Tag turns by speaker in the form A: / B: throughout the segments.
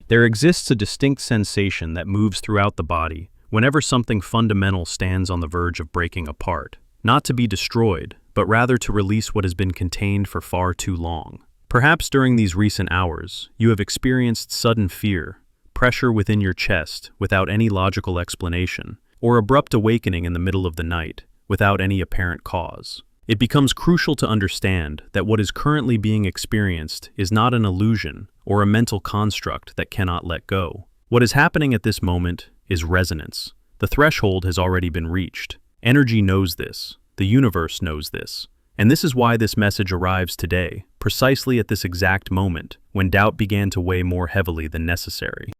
A: There exists a distinct sensation that moves throughout the body whenever something fundamental stands on the verge of breaking apart, not to be destroyed, but rather to release what has been contained for far too long. Perhaps during these recent hours, you have experienced sudden fear, pressure within your chest without any logical explanation, or abrupt awakening in the middle of the night without any apparent cause. It becomes crucial to understand that what is currently being experienced is not an illusion or a mental construct that cannot let go. What is happening at this moment is resonance. The threshold has already been reached. Energy knows this. The universe knows this. And this is why this message arrives today, precisely at this exact moment, when doubt began to weigh more heavily than necessary.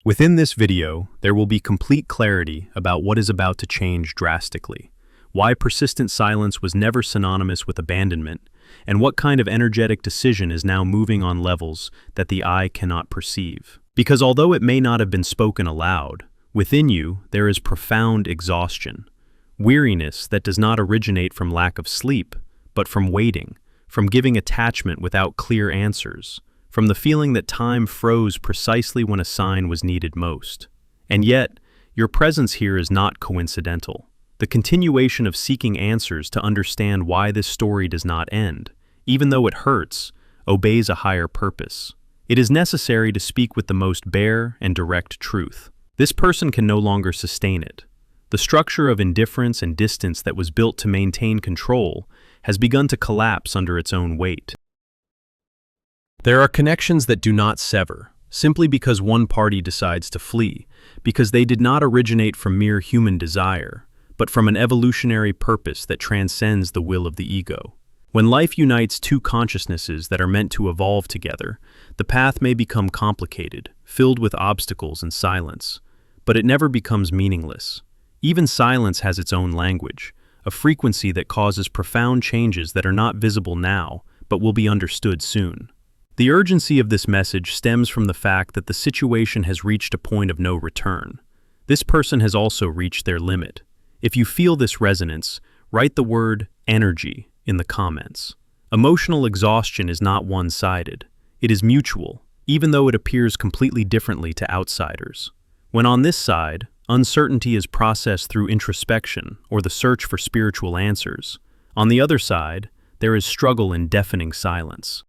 A: Within this video, there will be complete clarity about what is about to change drastically, why persistent silence was never synonymous with abandonment, and what kind of energetic decision is now moving on levels that the eye cannot perceive. Because although it may not have been spoken aloud, within you there is profound exhaustion, weariness that does not originate from lack of sleep, but from waiting, from giving attachment without clear answers, from the feeling that time froze precisely when a sign was needed most. And yet, your presence here is not coincidental. The continuation of seeking answers to understand why this story does not end, even though it hurts, obeys a higher purpose. It is necessary to speak with the most bare and direct truth. This person can no longer sustain it. The structure of indifference and distance that was built to maintain control has begun to collapse under its own weight. There are connections that do not sever, simply because one party decides to flee, because they did not originate from mere human desire, but from an evolutionary purpose that transcends the will of the ego. When life unites two consciousnesses that are meant to evolve together, the path may become complicated, filled with obstacles and silence, but it never becomes meaningless. Even silence has its own language, a frequency that causes profound changes that are not visible now, but will be understood soon. The urgency of this message stems from the fact that the situation has reached a point of no return. This person has also reached their limit. If you feel this resonance, write the word energy in the comments. Emotional exhaustion is not one-sided. It is mutual, even though it appears completely differently to outsiders. When on this side, uncertainty is processed through introspection or the search for spiritual answers. On the other side, there is struggle in deafening silence.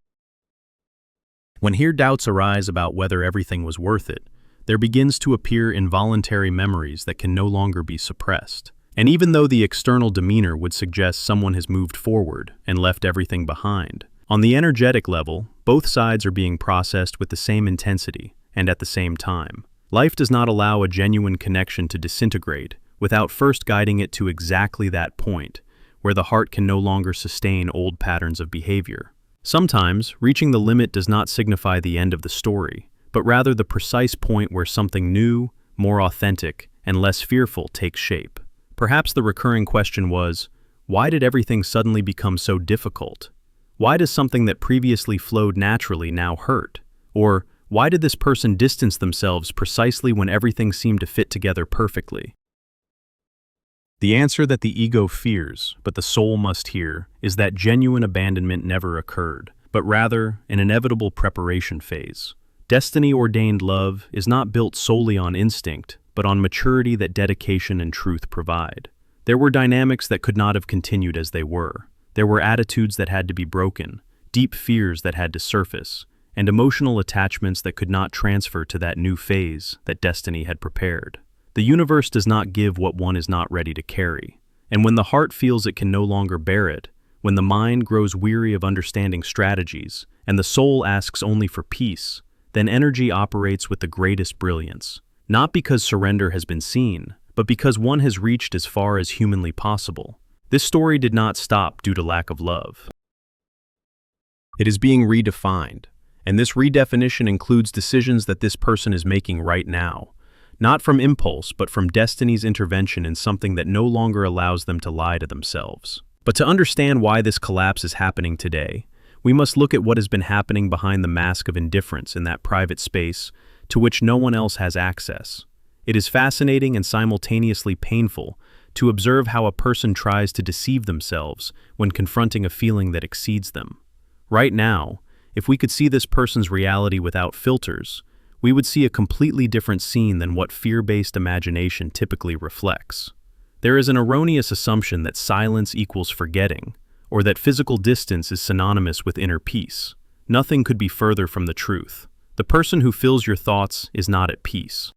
A: When here doubts arise about whether everything was worth it, there begins to appear involuntary memories that can no longer be suppressed. And even though the external demeanor would suggest someone has moved forward and left everything behind, on the energetic level, both sides are being processed with the same intensity and at the same time. Life does not allow a genuine connection to disintegrate without first guiding it to exactly that point, where the heart can no longer sustain old patterns of behavior. Sometimes, reaching the limit does not signify the end of the story, but rather the precise point where something new, more authentic, and less fearful takes shape. Perhaps the recurring question was, why did everything suddenly become so difficult? Why does something that previously flowed naturally now hurt? Or, why did this person distance themselves precisely when everything seemed to fit together perfectly? The answer that the ego fears, but the soul must hear, is that genuine abandonment never occurred, but rather an inevitable preparation phase. Destiny-ordained love is not built solely on instinct, but on maturity that dedication and truth provide. There were dynamics that could not have continued as they were. There were attitudes that had to be broken, deep fears that had to surface, and emotional attachments that could not transfer to that new phase that destiny had prepared. The universe does not give what one is not ready to carry, and when the heart feels it can no longer bear it, when the mind grows weary of understanding strategies, and the soul asks only for peace, then energy operates with the greatest brilliance, not because surrender has been seen, but because one has reached as far as humanly possible. This story did not stop due to lack of love. It is being redefined, and this redefinition includes decisions that this person is making right now, not from impulse, but from destiny's intervention in something that no longer allows them to lie to themselves. But to understand why this collapse is happening today, we must look at what has been happening behind the mask of indifference in that private space to which no one else has access. It is fascinating and simultaneously painful to observe how a person tries to deceive themselves when confronting a feeling that exceeds them. Right now, If we could see this person's reality without filters, we would see a completely different scene than what fear-based imagination typically reflects. There is an erroneous assumption that silence equals forgetting, or that physical distance is synonymous with inner peace. Nothing could be further from the truth. The person who fills your thoughts is not at peace.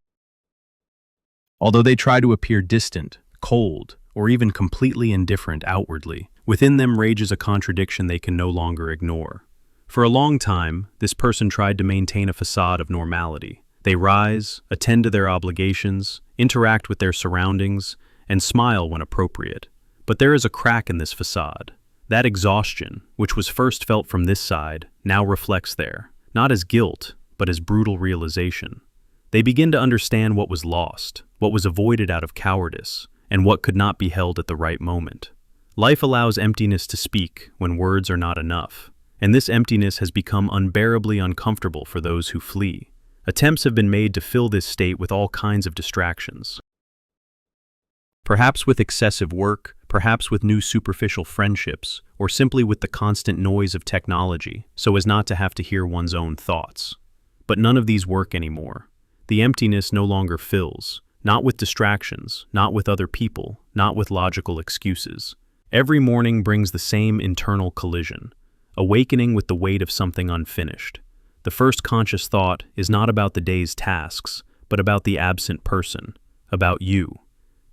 A: Although they try to appear distant, cold, or even completely indifferent outwardly, within them rages a contradiction they can no longer ignore. For a long time, this person tried to maintain a facade of normality. They rise, attend to their obligations, interact with their surroundings, and smile when appropriate. But there is a crack in this facade. That exhaustion, which was first felt from this side, now reflects there, not as guilt, but as brutal realization. They begin to understand what was lost, what was avoided out of cowardice, and what could not be held at the right moment. Life allows emptiness to speak when words are not enough, and this emptiness has become unbearably uncomfortable for those who flee. Attempts have been made to fill this state with all kinds of distractions. Perhaps with excessive work, perhaps with new superficial friendships, or simply with the constant noise of technology, so as not to have to hear one's own thoughts. But none of these work anymore. The emptiness no longer fills, not with distractions, not with other people, not with logical excuses. Every morning brings the same internal collision, awakening with the weight of something unfinished. The first conscious thought is not about the day's tasks, but about the absent person, about you.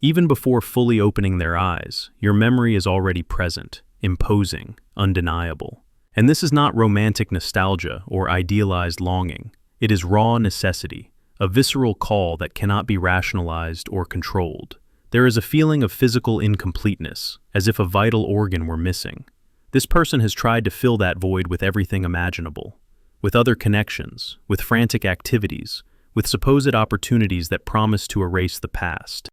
A: Even before fully opening their eyes, your memory is already present, imposing, undeniable. And this is not romantic nostalgia or idealized longing. It is raw necessity, a visceral call that cannot be rationalized or controlled. There is a feeling of physical incompleteness, as if a vital organ were missing. This person has tried to fill that void with everything imaginable, with other connections, with frantic activities, with supposed opportunities that promise to erase the past.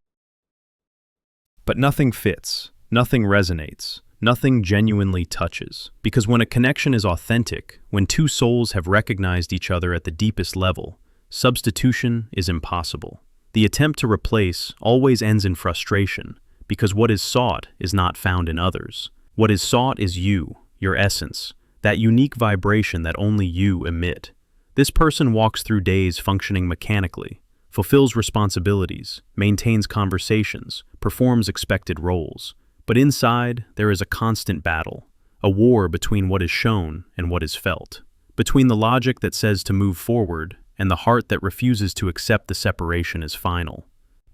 A: But nothing fits, nothing resonates, nothing genuinely touches, because when a connection is authentic, when two souls have recognized each other at the deepest level, substitution is impossible. The attempt to replace always ends in frustration, because what is sought is not found in others. What is sought is you, your essence, that unique vibration that only you emit. This person walks through days functioning mechanically, fulfills responsibilities, maintains conversations, performs expected roles. But inside, there is a constant battle, a war between what is shown and what is felt, between the logic that says to move forward and the heart that refuses to accept the separation as final.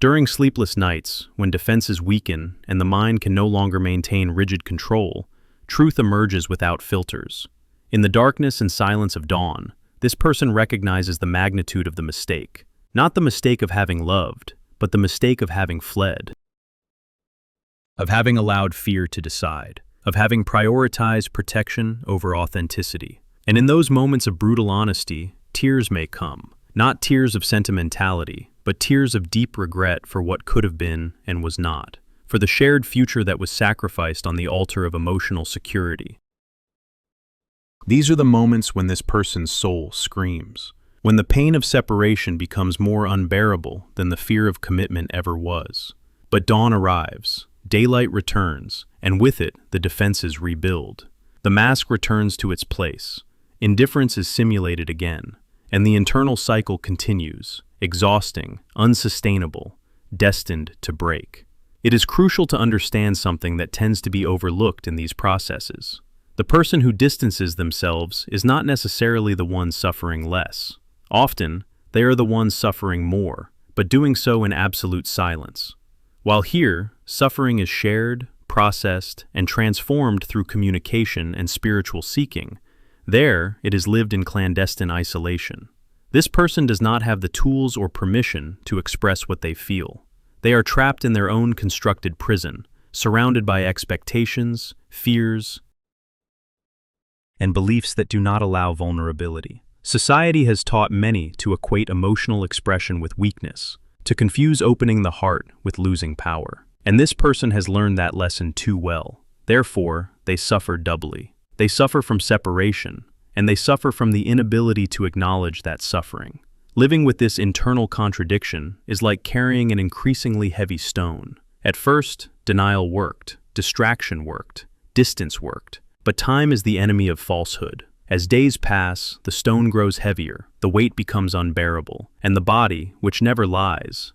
A: During sleepless nights, when defenses weaken and the mind can no longer maintain rigid control, truth emerges without filters. In the darkness and silence of dawn, this person recognizes the magnitude of the mistake. Not the mistake of having loved, but the mistake of having fled. Of having allowed fear to decide. Of having prioritized protection over authenticity. And in those moments of brutal honesty, tears may come. Not tears of sentimentality, but tears of deep regret for what could have been and was not. For the shared future that was sacrificed on the altar of emotional security. These are the moments when this person's soul screams. When the pain of separation becomes more unbearable than the fear of commitment ever was. But dawn arrives, daylight returns, and with it, the defenses rebuild. The mask returns to its place. Indifference is simulated again, and the internal cycle continues, exhausting, unsustainable, destined to break. It is crucial to understand something that tends to be overlooked in these processes. The person who distances themselves is not necessarily the one suffering less. Often, they are the ones suffering more, but doing so in absolute silence. While here, suffering is shared, processed, and transformed through communication and spiritual seeking, there it is lived in clandestine isolation. This person does not have the tools or permission to express what they feel. They are trapped in their own constructed prison, surrounded by expectations, fears, and beliefs that do not allow vulnerability. Society has taught many to equate emotional expression with weakness, to confuse opening the heart with losing power. And this person has learned that lesson too well. Therefore, they suffer doubly. They suffer from separation, and they suffer from the inability to acknowledge that suffering. Living with this internal contradiction is like carrying an increasingly heavy stone. At first, denial worked, distraction worked, distance worked. But time is the enemy of falsehood. As days pass, the stone grows heavier, the weight becomes unbearable, and the body, which never lies,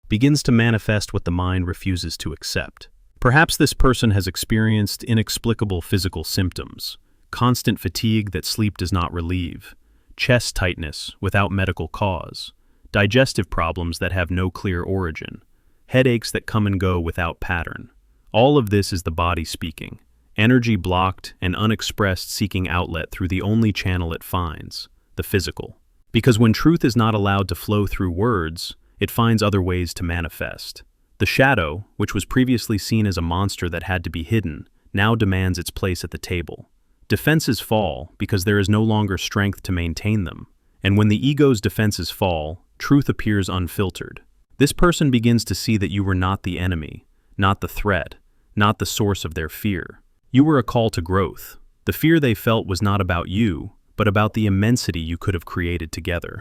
A: begins to manifest what the mind refuses to accept. Perhaps this person has experienced inexplicable physical symptoms, constant fatigue that sleep does not relieve, chest tightness without medical cause, digestive problems that have no clear origin, headaches that come and go without pattern. All of this is the body speaking, energy blocked and unexpressed seeking outlet through the only channel it finds, the physical. Because when truth is not allowed to flow through words, it finds other ways to manifest. The shadow, which was previously seen as a monster that had to be hidden, now demands its place at the table. Defenses fall because there is no longer strength to maintain them. And when the ego's defenses fall, truth appears unfiltered. This person begins to see that you were not the enemy, not the threat, not the source of their fear. You were a call to growth. The fear they felt was not about you, but about the immensity you could have created together.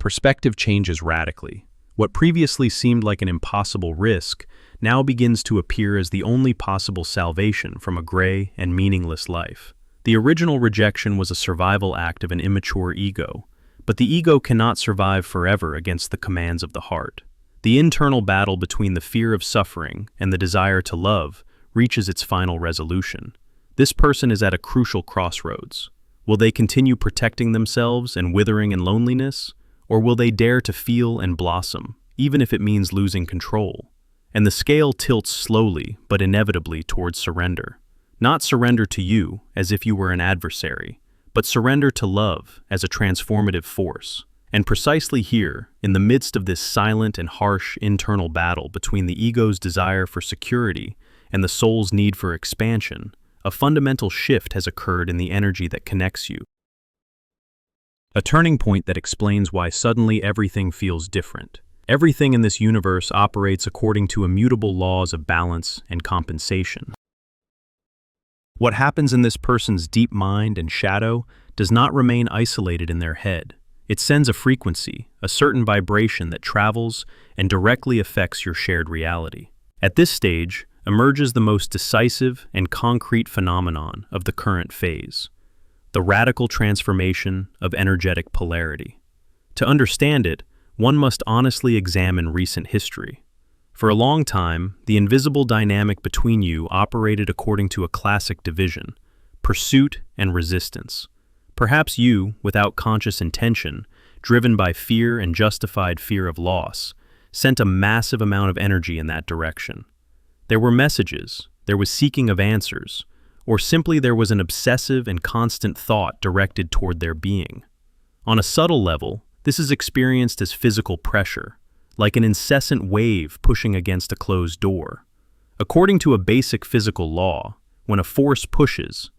A: Perspective changes radically. What previously seemed like an impossible risk now begins to appear as the only possible salvation from a gray and meaningless life. The original rejection was a survival act of an immature ego, but the ego cannot survive forever against the commands of the heart. The internal battle between the fear of suffering and the desire to love reaches its final resolution. This person is at a crucial crossroads. Will they continue protecting themselves and withering in loneliness? Or will they dare to feel and blossom, even if it means losing control? And the scale tilts slowly but inevitably towards surrender. Not surrender to you, as if you were an adversary, but surrender to love as a transformative force. And precisely here, in the midst of this silent and harsh internal battle between the ego's desire for security and the soul's need for expansion, a fundamental shift has occurred in the energy that connects you. A turning point that explains why suddenly everything feels different. Everything in this universe operates according to immutable laws of balance and compensation. What happens in this person's deep mind and shadow does not remain isolated in their head. It sends a frequency, a certain vibration that travels and directly affects your shared reality. At this stage emerges the most decisive and concrete phenomenon of the current phase: the radical transformation of energetic polarity. To understand it, one must honestly examine recent history. For a long time, the invisible dynamic between you operated according to a classic division: pursuit and resistance. Perhaps you, without conscious intention, driven by fear and justified fear of loss, sent a massive amount of energy in that direction. There were messages, there was seeking of answers, or simply there was an obsessive and constant thought directed toward their being. On a subtle level, this is experienced as physical pressure, like an incessant wave pushing against a closed door. According to a basic physical law, when a force pushes,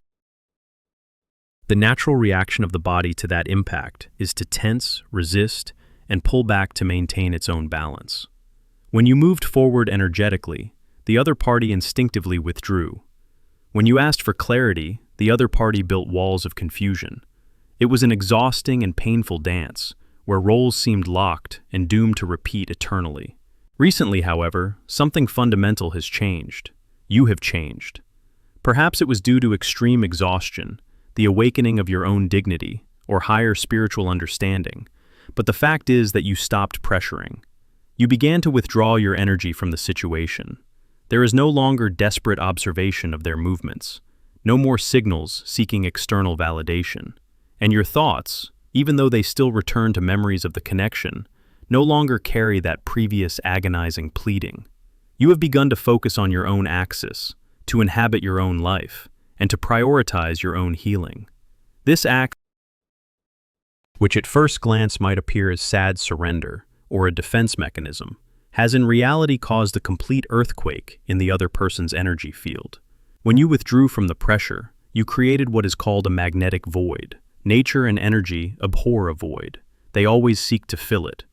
A: the natural reaction of the body to that impact is to tense, resist, and pull back to maintain its own balance. When you moved forward energetically, the other party instinctively withdrew. When you asked for clarity, the other party built walls of confusion. It was an exhausting and painful dance, where roles seemed locked and doomed to repeat eternally. Recently, however, something fundamental has changed. You have changed. Perhaps it was due to extreme exhaustion, the awakening of your own dignity, or higher spiritual understanding, but the fact is that you stopped pressuring. You began to withdraw your energy from the situation. There is no longer desperate observation of their movements, no more signals seeking external validation, and your thoughts, even though they still return to memories of the connection, no longer carry that previous agonizing pleading. You have begun to focus on your own axis, to inhabit your own life, and to prioritize your own healing. This act, which at first glance might appear as sad surrender or a defense mechanism, has in reality caused a complete earthquake in the other person's energy field. When you withdrew from the pressure, you created what is called a magnetic void. Nature and energy abhor a void. They always seek to fill it.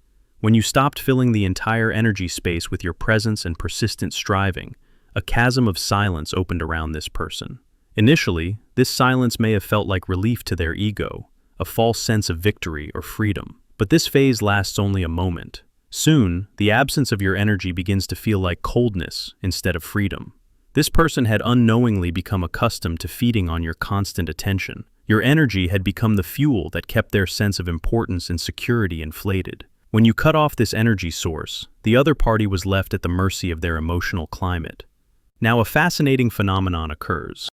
A: When you stopped filling the entire energy space with your presence and persistent striving, a chasm of silence opened around this person. Initially, this silence may have felt like relief to their ego, a false sense of victory or freedom. But this phase lasts only a moment. Soon, the absence of your energy begins to feel like coldness instead of freedom. This person had unknowingly become accustomed to feeding on your constant attention. Your energy had become the fuel that kept their sense of importance and security inflated. When you cut off this energy source, the other party was left at the mercy of their emotional climate. Now, a fascinating phenomenon occurs.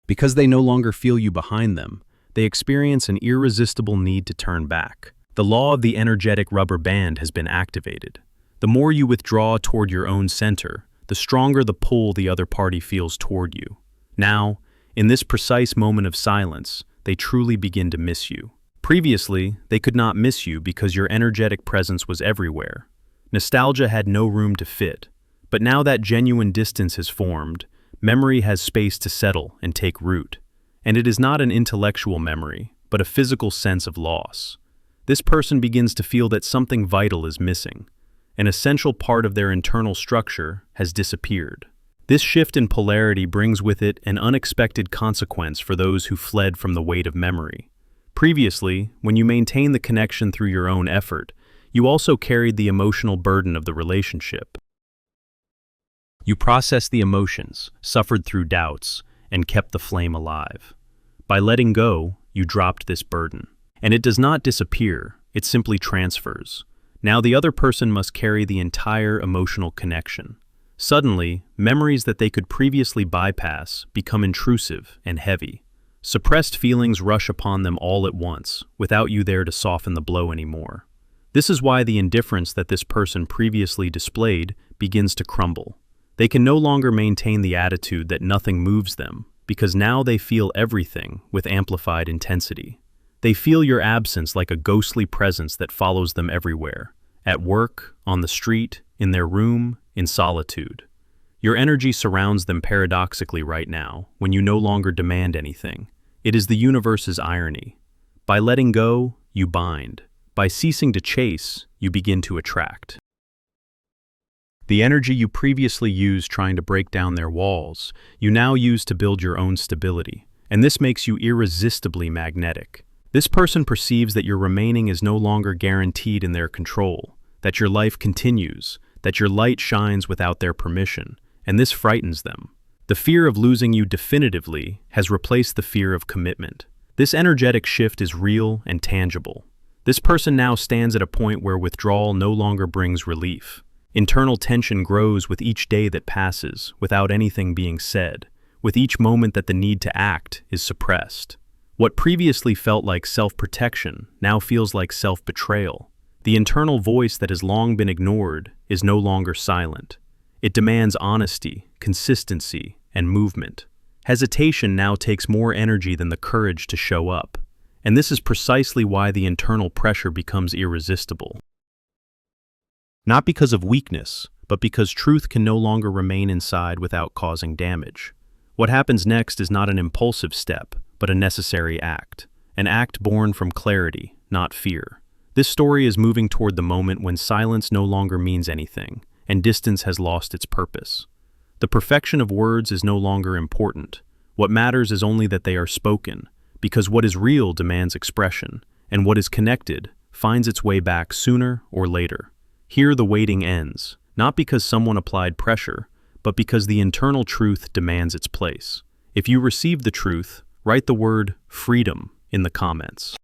A: Because they no longer feel you behind them, they experience an irresistible need to turn back. The law of the energetic rubber band has been activated. The more you withdraw toward your own center, the stronger the pull the other party feels toward you. Now, in this precise moment of silence, they truly begin to miss you. Previously, they could not miss you because your energetic presence was everywhere. Nostalgia had no room to fit, but now that genuine distance has formed, memory has space to settle and take root. And it is not an intellectual memory, but a physical sense of loss. This person begins to feel that something vital is missing. An essential part of their internal structure has disappeared. This shift in polarity brings with it an unexpected consequence for those who fled from the weight of memory. Previously, when you maintained the connection through your own effort, you also carried the emotional burden of the relationship. You processed the emotions, suffered through doubts, and kept the flame alive. By letting go, you dropped this burden. And it does not disappear, it simply transfers. Now the other person must carry the entire emotional connection. Suddenly, memories that they could previously bypass become intrusive and heavy. Suppressed feelings rush upon them all at once, without you there to soften the blow anymore. This is why the indifference that this person previously displayed begins to crumble. They can no longer maintain the attitude that nothing moves them, because now they feel everything with amplified intensity. They feel your absence like a ghostly presence that follows them everywhere, at work, on the street, in their room, in solitude. Your energy surrounds them paradoxically right now, when you no longer demand anything. It is the universe's irony. By letting go, you bind. By ceasing to chase, you begin to attract. The energy you previously used trying to break down their walls, you now use to build your own stability, and this makes you irresistibly magnetic. This person perceives that your remaining is no longer guaranteed in their control, that your life continues, that your light shines without their permission, and this frightens them. The fear of losing you definitively has replaced the fear of commitment. This energetic shift is real and tangible. This person now stands at a point where withdrawal no longer brings relief. Internal tension grows with each day that passes, without anything being said, with each moment that the need to act is suppressed. What previously felt like self-protection now feels like self-betrayal. The internal voice that has long been ignored is no longer silent. It demands honesty, consistency, and movement. Hesitation now takes more energy than the courage to show up. And this is precisely why the internal pressure becomes irresistible. Not because of weakness, but because truth can no longer remain inside without causing damage. What happens next is not an impulsive step, but a necessary act. An act born from clarity, not fear. This story is moving toward the moment when silence no longer means anything, and distance has lost its purpose. The perfection of words is no longer important. What matters is only that they are spoken, because what is real demands expression, and what is connected finds its way back sooner or later. Here the waiting ends, not because someone applied pressure, but because the internal truth demands its place. If you receive the truth, write the word freedom in the comments.